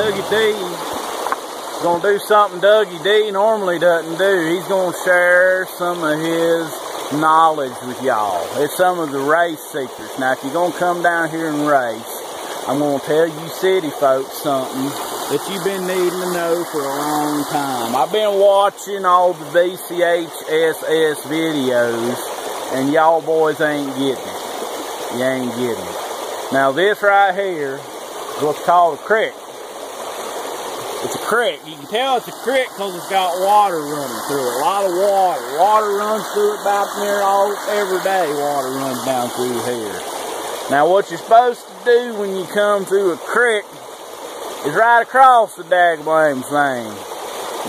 Dougie D is going to do something Dougie D normally doesn't do. He's going to share some of his knowledge with y'all. It's some of the race secrets. Now, if you're going to come down here and race, I'm going to tell you city folks something that you've been needing to know for a long time. I've been watching all the VCHSS videos, and y'all boys ain't getting it. You ain't getting it. Now this right here is what's called a creek. It's a creek. You can tell it's a creek because it's got water running through it. A lot of water. Water runs through it about near every day. Water runs down through here. Now what you're supposed to do when you come through a creek is right across the daggone thing.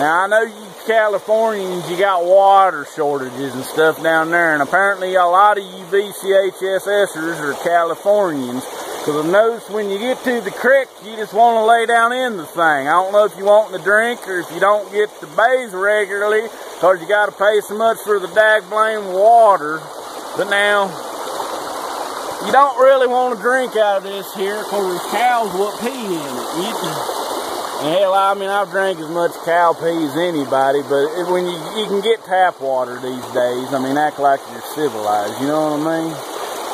Now I know you Californians, you got water shortages and stuff down there, and apparently a lot of you VCHSSers are Californians, because I noticed when you get to the creek, you just want to lay down in the thing. I don't know if you want the drink or if you don't get the bathe regularly, because you got to pay so much for the daggone water. But now, you don't really want to drink out of this here, because there's cows what pee in it. Hell, I mean, I've drank as much cow pee as anybody, but when you can get tap water these days, I mean, act like you're civilized, you know what I mean?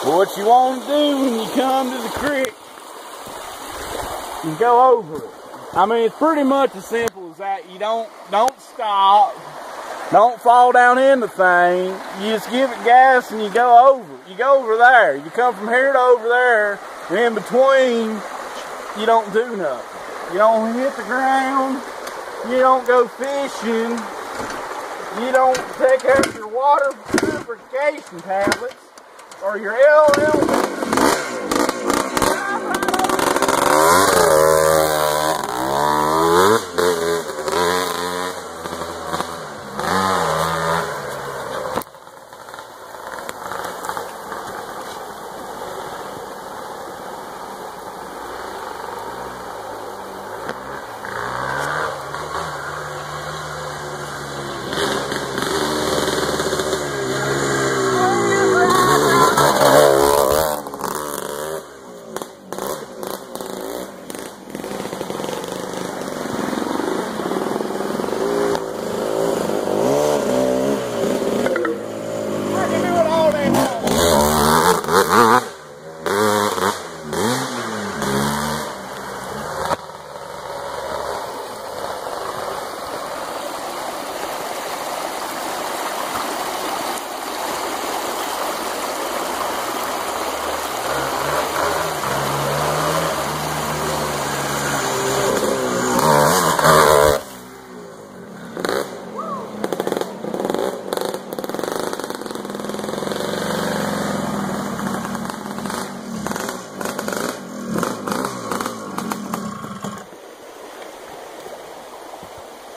But what you want to do when you come to the creek is go over it. I mean, it's pretty much as simple as that. You don't stop, don't fall down in the thing, you just give it gas and you go over it. You go over there. You come from here to over there, and in between, you don't do nothing. You don't hit the ground, you don't go fishing, you don't take out your water purification tablets or your LL.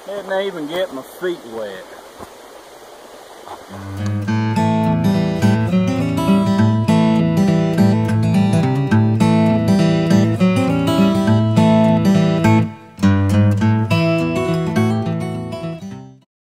Didn't even get my feet wet.